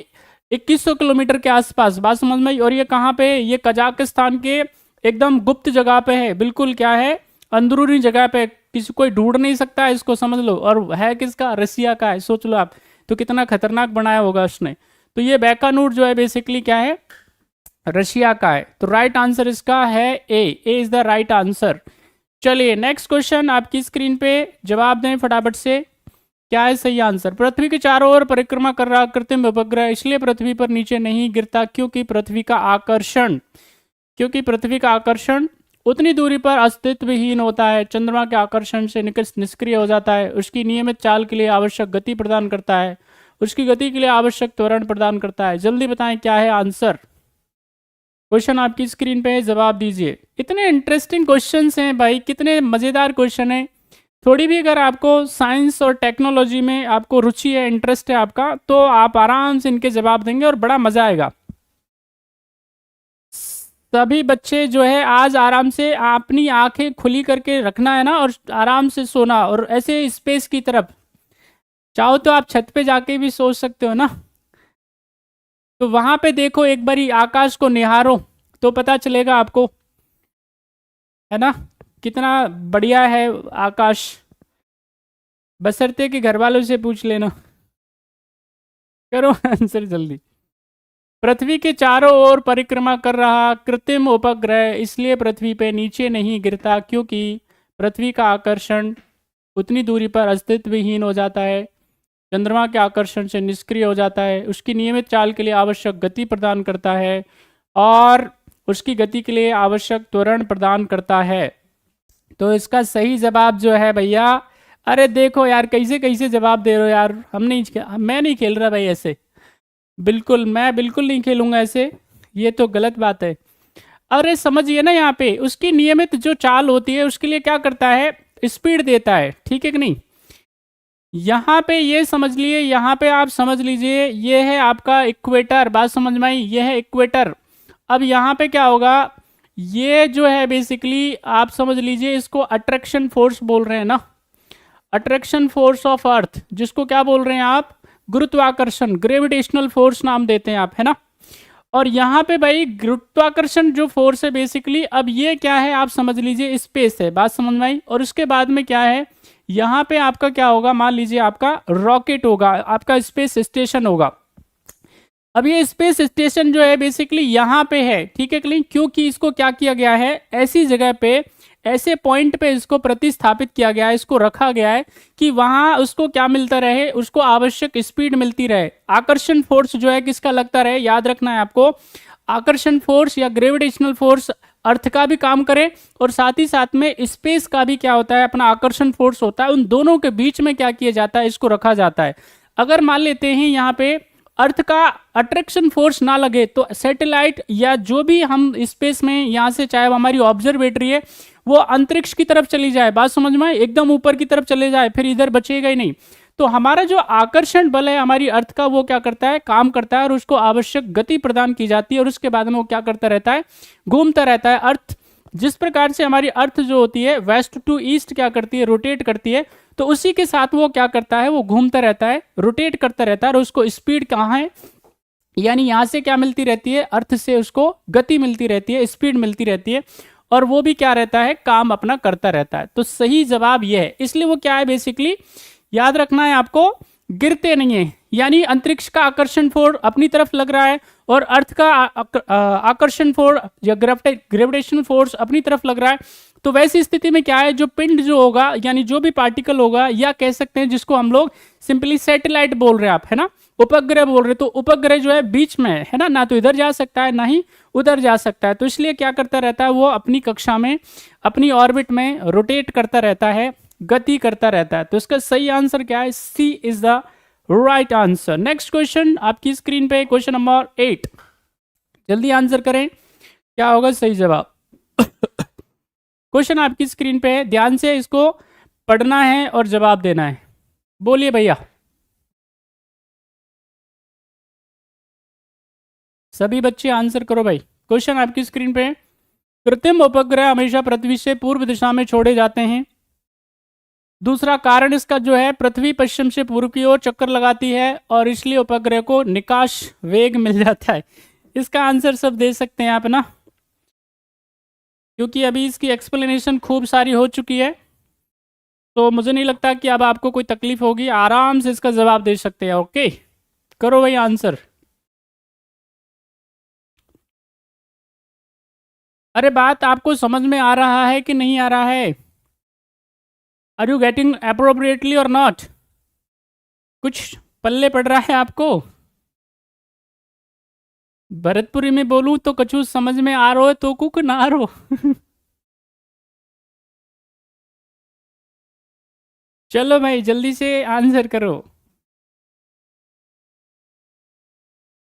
A: 2100 किलोमीटर के आसपास, बात समझ में। और ये कहाँ पे है, ये कजाकिस्तान के एकदम गुप्त जगह पे है, बिल्कुल क्या है, अंदरूनी जगह पे, किसी कोई ढूंढ नहीं सकता है इसको, समझ लो। और है किसका, रसिया का है, सोच लो आप, तो कितना खतरनाक बनाया होगा उसने। तो ये बैकानूर जो है बेसिकली क्या है, रशिया का है। तो राइट आंसर इसका है ए इज द राइट आंसर। चलिए नेक्स्ट क्वेश्चन आपकी स्क्रीन पे, जवाब दें फटाफट से, क्या है सही आंसर? पृथ्वी के चारों ओर परिक्रमा कर रहा कृत्रिम उपग्रह इसलिए पृथ्वी पर नीचे नहीं गिरता क्योंकि पृथ्वी का आकर्षण उतनी दूरी पर अस्तित्वहीन होता है, चंद्रमा के आकर्षण से निष्क्रिय हो जाता है, उसकी नियमित चाल के लिए आवश्यक गति प्रदान करता है, उसकी गति के लिए आवश्यक त्वरण प्रदान करता है। जल्दी बताएं क्या है आंसर। क्वेश्चन आपकी स्क्रीन पे है, जवाब दीजिए। इतने इंटरेस्टिंग क्वेश्चंस हैं भाई, कितने मज़ेदार क्वेश्चन हैं। थोड़ी भी अगर आपको साइंस और टेक्नोलॉजी में आपको रुचि है, इंटरेस्ट है आपका, तो आप आराम से इनके जवाब देंगे और बड़ा मज़ा आएगा। सभी बच्चे जो है आज आराम से अपनी आंखें खुली करके रखना है ना, और आराम से सोना, और ऐसे स्पेस की तरफ चाहो तो आप छत पे जाके भी सोच सकते हो ना। तो वहां पे देखो, एक बारी आकाश को निहारो तो पता चलेगा आपको, है ना, कितना बढ़िया है आकाश। बशर्ते कि घर वालों से पूछ लेना। करो आंसर जल्दी। पृथ्वी के चारों ओर परिक्रमा कर रहा कृत्रिम उपग्रह इसलिए पृथ्वी पे नीचे नहीं गिरता क्योंकि पृथ्वी का आकर्षण उतनी दूरी पर अस्तित्वहीन हो जाता है, चंद्रमा के आकर्षण से निष्क्रिय हो जाता है, उसकी नियमित चाल के लिए आवश्यक गति प्रदान करता है, और उसकी गति के लिए आवश्यक त्वरण प्रदान करता है। तो इसका सही जवाब जो है भैया, अरे देखो यार कैसे कैसे जवाब दे रहे हो यार। मैं नहीं खेल रहा भाई ऐसे, बिल्कुल मैं बिल्कुल नहीं खेलूंगा ऐसे, ये तो गलत बात है। अरे समझिए ना, यहाँ पे उसकी नियमित जो चाल होती है उसके लिए क्या करता है, स्पीड देता है, ठीक है कि नहीं। यहाँ पे ये समझ लिए, यहाँ पे आप समझ लीजिए, ये है आपका इक्वेटर, बात समझ में आई, ये है इक्वेटर। अब यहाँ पे क्या होगा, ये जो है बेसिकली आप समझ लीजिए इसको अट्रैक्शन फोर्स बोल रहे हैं ना, अट्रैक्शन फोर्स ऑफ अर्थ, जिसको क्या बोल रहे हैं आप, गुरुत्वाकर्षण, ग्रेविटेशनल फोर्स नाम देते हैं आप, है ना। और यहाँ पे भाई गुरुत्वाकर्षण जो फोर्स है बेसिकली, अब ये क्या है आप समझ लीजिए स्पेस है, बात समझ में आई। और उसके बाद में क्या है, यहाँ पे आपका क्या होगा, मान लीजिए आपका रॉकेट होगा, आपका स्पेस स्टेशन होगा। अब ये स्पेस स्टेशन जो है बेसिकली यहाँ पे है, ठीक है कि नहीं, क्योंकि इसको क्या किया गया है, ऐसी जगह पे, ऐसे पॉइंट पे इसको प्रतिस्थापित किया गया है, इसको रखा गया है कि वहां उसको क्या मिलता रहे, उसको आवश्यक स्पीड मिलती रहे। आकर्षण फोर्स जो है किसका लगता रहे, याद रखना है आपको, आकर्षण फोर्स या ग्रेविटेशनल फोर्स अर्थ का भी काम करे, और साथ ही साथ में स्पेस का भी क्या होता है, अपना आकर्षण फोर्स होता है। उन दोनों के बीच में क्या किया जाता है, इसको रखा जाता है। अगर मान लेते हैं यहाँ पे अर्थ का अट्रैक्शन फोर्स ना लगे तो सैटेलाइट या जो भी हम स्पेस में यहाँ से, चाहे वो हमारी ऑब्जर्वेटरी है, वो अंतरिक्ष की तरफ चली जाए, बात समझ में, एकदम ऊपर की तरफ चले जाए, फिर इधर बचेगा ही नहीं। तो हमारा जो आकर्षण बल है हमारी अर्थ का, वो क्या करता है, काम करता है, और उसको आवश्यक गति प्रदान की जाती है, और उसके बाद में वो क्या करता रहता है, घूमता रहता है। अर्थ जिस प्रकार से हमारी अर्थ जो होती है वेस्ट टू ईस्ट क्या करती है, रोटेट करती है, तो उसी के साथ वो क्या करता है, वो घूमता रहता है, रोटेट करता रहता है, और उसको स्पीड कहाँ है, यानी यहां से क्या मिलती रहती है, अर्थ से उसको गति मिलती रहती है, स्पीड मिलती रहती है, और वो भी क्या रहता है, काम अपना करता रहता है। तो सही जवाब ये है। इसलिए वो क्या है बेसिकली, याद रखना है आपको, गिरते नहीं है, यानी अंतरिक्ष का आकर्षण फोर्स अपनी तरफ लग रहा है और अर्थ का आकर्षण फोर्स या ग्रेविटेशनल फोर्स अपनी तरफ लग रहा है। तो वैसी स्थिति में क्या है, जो पिंड जो होगा, यानी जो भी पार्टिकल होगा, या कह सकते हैं जिसको हम लोग सिंपली सैटेलाइट बोल रहे हैं आप, है ना, उपग्रह बोल रहे, तो उपग्रह जो है बीच में है ना, ना तो इधर जा सकता है ना ही उधर जा सकता है। तो इसलिए क्या करता रहता है, वो अपनी कक्षा में, अपनी ऑर्बिट में रोटेट करता रहता है, गति करता रहता है। तो इसका सही आंसर क्या है, C is the right answer. Next question आपकी स्क्रीन पे, क्वेश्चन नंबर 8, जल्दी आंसर करें, क्या होगा सही जवाब। क्वेश्चन आपकी स्क्रीन पे है, ध्यान से इसको पढ़ना है और जवाब देना है। बोलिए भैया, सभी बच्चे आंसर करो भाई। क्वेश्चन आपकी स्क्रीन पे है, कृत्रिम उपग्रह हमेशा पृथ्वी से पूर्व दिशा में छोड़े जाते हैं। दूसरा कारण इसका जो है, पृथ्वी पश्चिम से पूर्व की ओर चक्कर लगाती है और इसलिए उपग्रह को निकाश वेग मिल जाता है। इसका आंसर सब दे सकते हैं आप ना, क्योंकि अभी इसकी एक्सप्लेनेशन खूब सारी हो चुकी है, तो मुझे नहीं लगता कि अब आपको कोई तकलीफ होगी, आराम से इसका जवाब दे सकते हैं। ओके, करो भाई आंसर। अरे बात आपको समझ में आ रहा है कि नहीं आ रहा है, आर यू गेटिंग अप्रोप्रिएटली और नॉट। कुछ पल्ले पड़ रहा है आपको? भरतपुरी में बोलूं तो कछु समझ में आ रहा है तो कुक ना आ रहो। चलो भाई जल्दी से आंसर करो।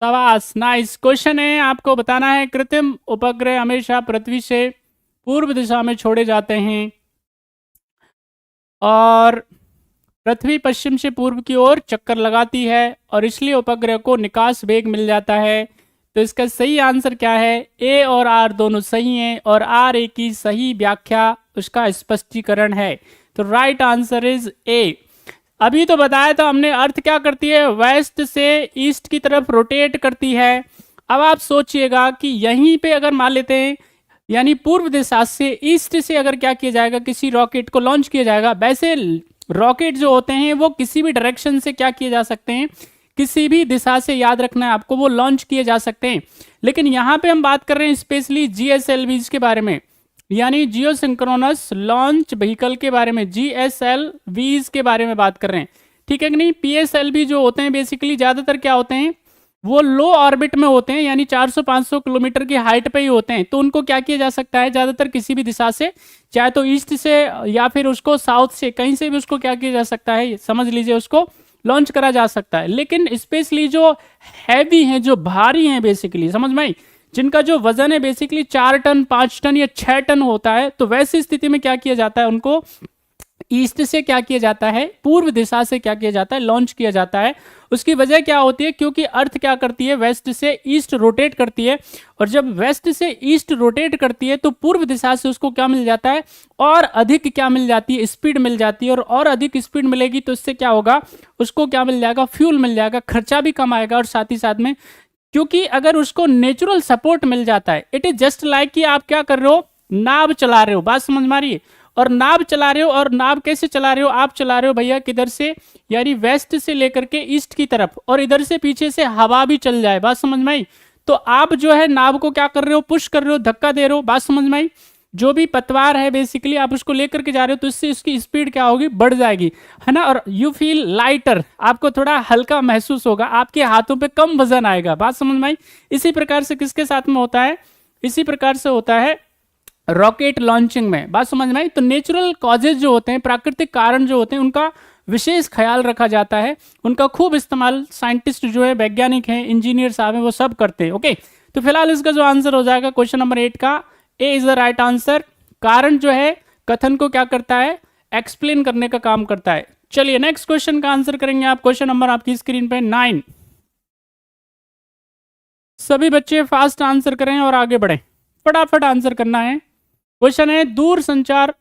A: शाबाश, नाइस क्वेश्चन है। आपको बताना है कृत्रिम उपग्रह हमेशा पृथ्वी से पूर्व दिशा में छोड़े जाते हैं और पृथ्वी पश्चिम से पूर्व की ओर चक्कर लगाती है और इसलिए उपग्रह को निकास वेग मिल जाता है। तो इसका सही आंसर क्या है? ए और आर दोनों सही हैं और आर ए की सही व्याख्या उसका स्पष्टीकरण है। तो राइट आंसर इज ए। अभी तो बताया था हमने, अर्थ क्या करती है? वेस्ट से ईस्ट की तरफ रोटेट करती है। अब आप सोचिएगा कि यहीं पे अगर मान लेते हैं, यानी पूर्व दिशा से ईस्ट से अगर क्या किया जाएगा, किसी रॉकेट को लॉन्च किया जाएगा। वैसे रॉकेट जो होते हैं वो किसी भी डायरेक्शन से क्या किए जा सकते हैं, किसी भी दिशा से, याद रखना है आपको, वो लॉन्च किए जा सकते हैं। लेकिन यहाँ पे हम बात कर रहे हैं स्पेशली जीएसएलवीज के बारे में, यानी जियो सिंक्रोनस लॉन्च व्हीकल के बारे में, जीएसएलवीज के बारे में बात कर रहे हैं, ठीक है कि नहीं। पीएसएलवी जो होते हैं बेसिकली ज़्यादातर क्या होते हैं, वो लो ऑर्बिट में होते हैं, यानी 400-500 किलोमीटर की हाइट पे ही होते हैं। तो उनको क्या किया जा सकता है, ज़्यादातर किसी भी दिशा से, चाहे तो ईस्ट से या फिर उसको साउथ से, कहीं से भी उसको क्या किया जा सकता है, समझ लीजिए, उसको लॉन्च करा जा सकता है। लेकिन स्पेशली जो हैवी हैं, जो भारी हैं बेसिकली, समझ में आई, जिनका जो वजन है बेसिकली 4 टन 5 टन या 6 टन होता है, तो वैसी स्थिति में क्या किया जाता है, उनको ईस्ट से क्या किया जाता है, पूर्व दिशा से क्या किया जाता है, लॉन्च किया जाता है। उसकी वजह क्या होती है, क्योंकि अर्थ क्या करती है, वेस्ट से ईस्ट रोटेट करती है, और जब वेस्ट से ईस्ट रोटेट करती है तो पूर्व दिशा से उसको क्या मिल जाता है, और अधिक क्या मिल जाती है, स्पीड मिल जाती है। और अधिक स्पीड मिलेगी तो इससे क्या होगा, उसको क्या मिल जाएगा, फ्यूल मिल जाएगा, खर्चा भी कम आएगा। और साथ ही साथ में क्योंकि अगर उसको नेचुरल सपोर्ट मिल जाता है, इट इज जस्ट लाइक कि आप क्या कर रहे हो, नाव चला रहे हो, बात समझ में आ रही है। और नाव चला रहे हो, और नाव कैसे चला रहे हो, आप चला रहे हो भैया किधर से, यानी वेस्ट से लेकर के ईस्ट की तरफ, और इधर से पीछे से हवा भी चल जाए, बात समझ में आई। तो आप जो है नाव को क्या कर रहे हो, पुश कर रहे हो, धक्का दे रहे हो, बात समझ में आई। जो भी पतवार है बेसिकली आप उसको लेकर के जा रहे हो, तो इससे उसकी स्पीड क्या होगी, बढ़ जाएगी, है ना। और यू फील लाइटर, आपको थोड़ा हल्का महसूस होगा, आपके हाथों पे कम वजन आएगा, बात समझ में आई। इसी प्रकार से किसके साथ में होता है, इसी प्रकार से होता है रॉकेट लॉन्चिंग में, बात समझ में आई। तो नेचुरल कॉजेज जो होते हैं, प्राकृतिक कारण जो होते हैं, उनका विशेष ख्याल रखा जाता है, उनका खूब इस्तेमाल साइंटिस्ट जो है, वैज्ञानिक हैं, इंजीनियर साहब हैं, वो सब करते हैं। ओके, तो फिलहाल इसका जो आंसर हो जाएगा क्वेश्चन नंबर 8 का, ए इज द राइट आंसर। कारण जो है कथन को क्या करता है, एक्सप्लेन करने का काम करता है। चलिए नेक्स्ट क्वेश्चन का आंसर करेंगे आप। क्वेश्चन नंबर आपकी स्क्रीन पे 9। सभी बच्चे फास्ट आंसर करें और आगे बढ़ें, फटाफट आंसर करना है। क्वेश्चन है, दूर संचार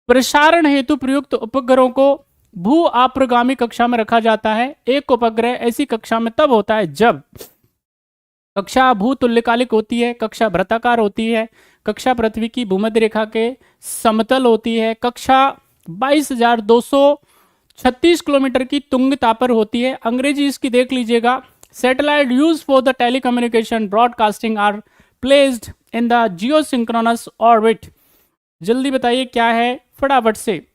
A: प्रसारण हेतु प्रयुक्त उपग्रहों को भू आप्रगामी कक्षा में रखा जाता है। एक उपग्रह ऐसी कक्षा में तब होता है जब कक्षा भूतुल्यकालिक होती है, कक्षा वृत्ताकार होती है, कक्षा पृथ्वी की भूमध्य रेखा के समतल होती है, कक्षा 22,236 किलोमीटर की तुंगता पर होती है। अंग्रेजी इसकी देख लीजिएगा। Satellite use for the telecommunication broadcasting are placed in the geosynchronous orbit. जल्दी बताइए क्या है, फटाफट से।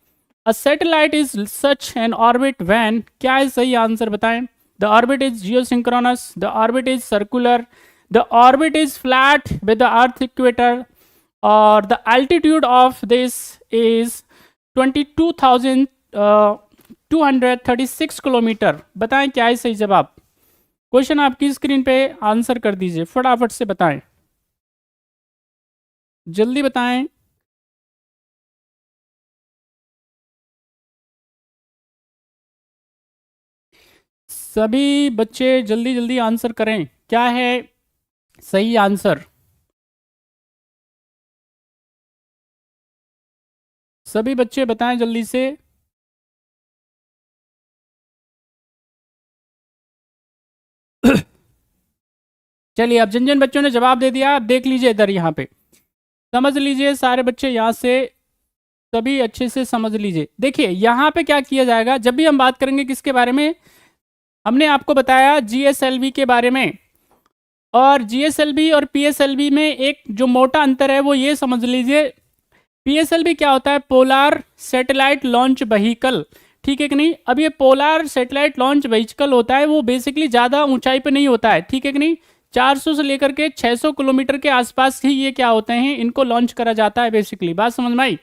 A: A satellite is such an orbit when, क्या है सही आंसर बताएं। The orbit is geosynchronous, the orbit is circular, the orbit is flat with the earth equator, or the altitude of this is 22,236 kilometre. बताएं क्या है सही जवाब। Question आपकी स्क्रीन पे, आंसर कर दीजिए, फटाफट से बताएं, जल्दी बताएं। सभी बच्चे जल्दी जल्दी आंसर करें, क्या है सही आंसर। सभी बच्चे बताएं जल्दी से। चलिए, अब जिन जिन बच्चों ने जवाब दे दिया, आप देख लीजिए इधर, यहाँ पे समझ लीजिए सारे बच्चे, यहाँ से सभी अच्छे से समझ लीजिए। देखिए यहाँ पे क्या किया जाएगा, जब भी हम बात करेंगे किसके बारे में, हमने आपको बताया जीएसएलवी के बारे में। और जीएसएलवी और पीएसएलवी में एक जो मोटा अंतर है वो ये समझ लीजिए। पीएसएलवी क्या होता है, पोलार सैटेलाइट लॉन्च व्हीकल, ठीक है कि नहीं। अब ये पोलर सैटेलाइट लॉन्च व्हीकल होता है, वो बेसिकली ज़्यादा ऊंचाई पे नहीं होता है, ठीक है कि नहीं। 400 से लेकर के 600 किलोमीटर के आसपास ही ये क्या होते हैं, इनको लॉन्च करा जाता है बेसिकली। बात समझ में आई।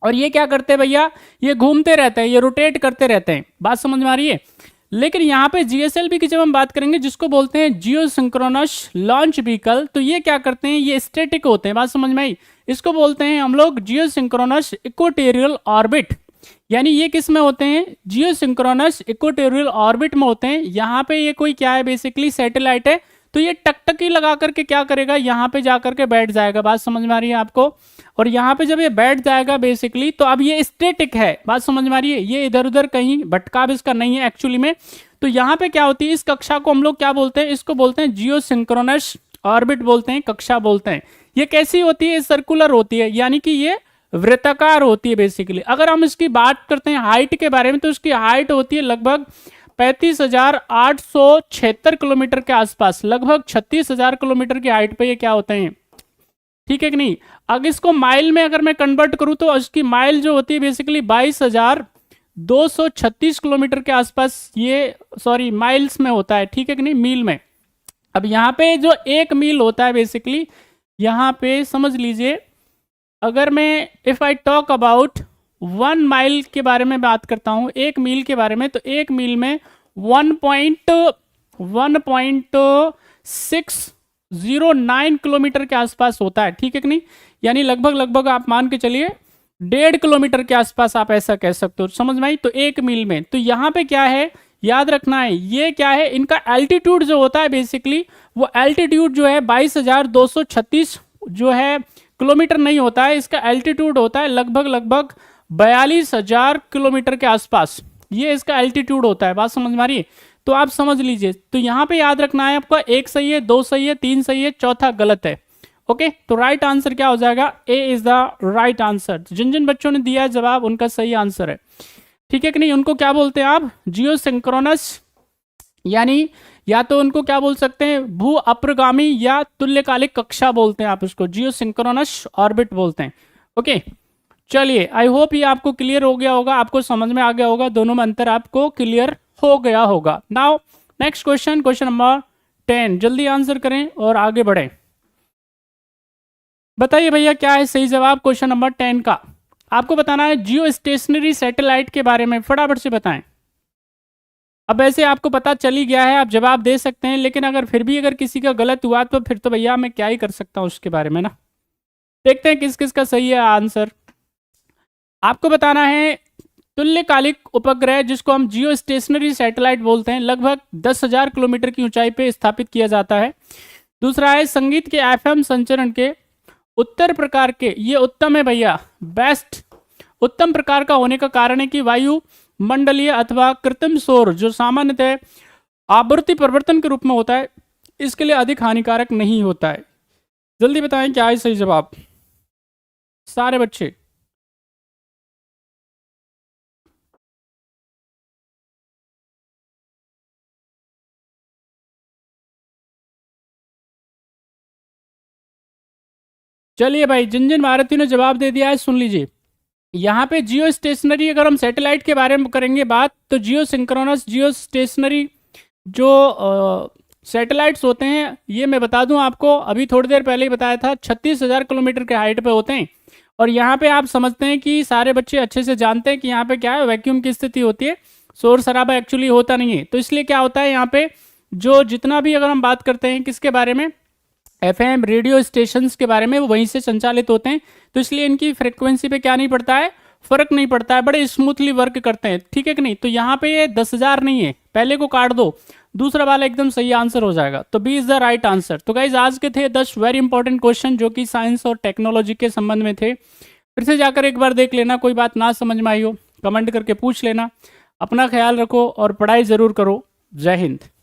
A: और ये क्या करते हैं भैया, ये घूमते रहते हैं, ये रोटेट करते रहते हैं। बात समझ में आ रही है। लेकिन यहाँ पे जीएसएलवी की जब हम बात करेंगे, जिसको बोलते हैं जियो सिंक्रोनस लॉन्च व्हीकल, तो ये क्या करते हैं, ये स्टैटिक होते हैं। बात समझ में आई। इसको बोलते हैं हम लोग जियो सिंक्रोनस इक्वेटोरियल ऑर्बिट। यानी ये किस में होते हैं, जियो सिंक्रोनस इक्वेटोरियल ऑर्बिट में होते हैं। यहाँ पे ये कोई क्या है, बेसिकली सैटेलाइट है। तो ये टकटकी लगा करके क्या करेगा, यहाँ पे जा करके बैठ जाएगा। बात समझ में आ रही है आपको। और यहाँ पे जब ये बैठ जाएगा बेसिकली, तो अब ये स्टैटिक है। बात समझ में आ रही है। ये इधर उधर कहीं भटकाव इसका नहीं है एक्चुअली में। तो यहाँ पे क्या होती है, इस कक्षा को हम लोग क्या बोलते हैं, इसको बोलते हैं जियो सिंक्रोनस ऑर्बिट बोलते हैं, कक्षा बोलते हैं। ये कैसी होती है, सर्कुलर होती है, यानी कि ये वृत्ताकार होती है बेसिकली। अगर हम इसकी बात करते हैं हाइट के बारे में, तो इसकी हाइट होती है लगभग 35,876 किलोमीटर के आसपास, लगभग 36,000 किलोमीटर की हाइट पे ये क्या होते हैं, ठीक है कि नहीं। अगर इसको माइल में अगर मैं कन्वर्ट करूं, तो इसकी माइल जो होती है बेसिकली 22,236 किलोमीटर के आसपास, ये सॉरी माइल्स में होता है, ठीक है कि नहीं, मील में। अब यहाँ पे जो एक मील होता है बेसिकली, यहाँ पे समझ लीजिए, अगर मैं if I talk about 1 mile के बारे में बात करता हूं, एक मील के बारे में, तो एक मील में 1.609 किलोमीटर के आसपास होता है, ठीक है कि नहीं। यानी लगभग आप मान के चलिए 1.5 किलोमीटर के आसपास, आप ऐसा कह सकते हो। समझ में आई। तो एक मील में, तो यहाँ पे क्या है, याद रखना है, ये क्या है, इनका एल्टीट्यूड जो होता है बेसिकली, वो एल्टीट्यूड जो है 22,236 जो है किलोमीटर नहीं होता है, इसका एल्टीट्यूड होता है लगभग 42,000 किलोमीटर के आसपास, ये इसका एल्टीट्यूड होता है। बात समझ में आ रही है। तो आप समझ लीजिए। तो यहाँ पे याद रखना है आपका, एक सही है, दो सही है, तीन सही है, चौथा गलत है। ओके, तो राइट आंसर क्या हो जाएगा, ए इज द राइट आंसर। जिन जिन बच्चों ने दिया है जवाब, उनका सही आंसर है, ठीक है कि नहीं। उनको क्या बोलते हैं आप, जियो सिंक्रोनस, यानी या तो उनको क्या बोल सकते हैं, भू अप्रगामी या तुल्यकालिक कक्षा बोलते हैं आप उसको, जियो सिंक्रोनस ऑर्बिट बोलते हैं। ओके, चलिए, आई होप ये आपको क्लियर हो गया होगा, आपको समझ में आ गया होगा, दोनों में अंतर आपको क्लियर हो गया होगा। Now next question, question number 10, जल्दी आंसर करें और आगे बढ़ें। बताइए भैया क्या है सही जवाब क्वेश्चन नंबर 10 का। आपको बताना है जियो स्टेशनरी सैटेलाइट के बारे में, फटाफट से बताएं। अब ऐसे आपको पता चल ही गया है, आप जवाब दे सकते हैं, लेकिन अगर फिर भी अगर किसी का गलत हुआ, तो फिर तो भैया मैं क्या ही कर सकता हूं उसके बारे में ना। देखते हैं किस किस का सही है आंसर। आपको बताना है तुल्यकालिक उपग्रह, जिसको हम जियो स्टेशनरी सैटेलाइट बोलते हैं, लगभग 10,000 किलोमीटर की ऊंचाई पे स्थापित किया जाता है। दूसरा है संगीत के एफएम संचरण के उत्तर प्रकार के, ये उत्तम है भैया, बेस्ट उत्तम प्रकार का होने का कारण है कि वायु मंडलीय अथवा कृत्रिम शोर जो सामान्यतः आवृत्ति परिवर्तन के रूप में होता है, इसके लिए अधिक हानिकारक नहीं होता है। जल्दी बताएं क्या है सही जवाब सारे बच्चे। चलिए भाई, जिन जिन भारतीयों ने जवाब दे दिया है सुन लीजिए। यहाँ पे जियो स्टेशनरी, अगर हम सैटेलाइट के बारे में करेंगे बात, तो जियो सिंक्रोनस जियो स्टेशनरी जो सैटेलाइट्स होते हैं, ये मैं बता दूं आपको, अभी थोड़ी देर पहले ही बताया था, 36,000 किलोमीटर के हाइट पे होते हैं। और यहाँ पे आप समझते हैं कि सारे बच्चे अच्छे से जानते हैं कि यहाँ पे क्या है, वैक्यूम की स्थिति होती है, शोर शराबा एक्चुअली होता नहीं है। तो इसलिए क्या होता है, यहाँ पे जो जितना भी अगर हम बात करते हैं किसके बारे में, एफएम रेडियो स्टेशंस के बारे में, वो वहीं से संचालित होते हैं। तो इसलिए इनकी फ्रिक्वेंसी पे क्या नहीं पड़ता है, फर्क नहीं पड़ता है, बड़े स्मूथली वर्क करते हैं, ठीक है कि नहीं। तो यहाँ पे ये 10,000 नहीं है, पहले को काट दो, दूसरा वाला एकदम सही आंसर हो जाएगा। तो B is the right answer. तो गाइज आज के थे 10 वेरी इंपॉर्टेंट क्वेश्चन जो कि साइंस और टेक्नोलॉजी के संबंध में थे। फिर से जाकर एक बार देख लेना, कोई बात ना समझ में आई हो कमेंट करके पूछ लेना। अपना ख्याल रखो और पढ़ाई जरूर करो। जय हिंद।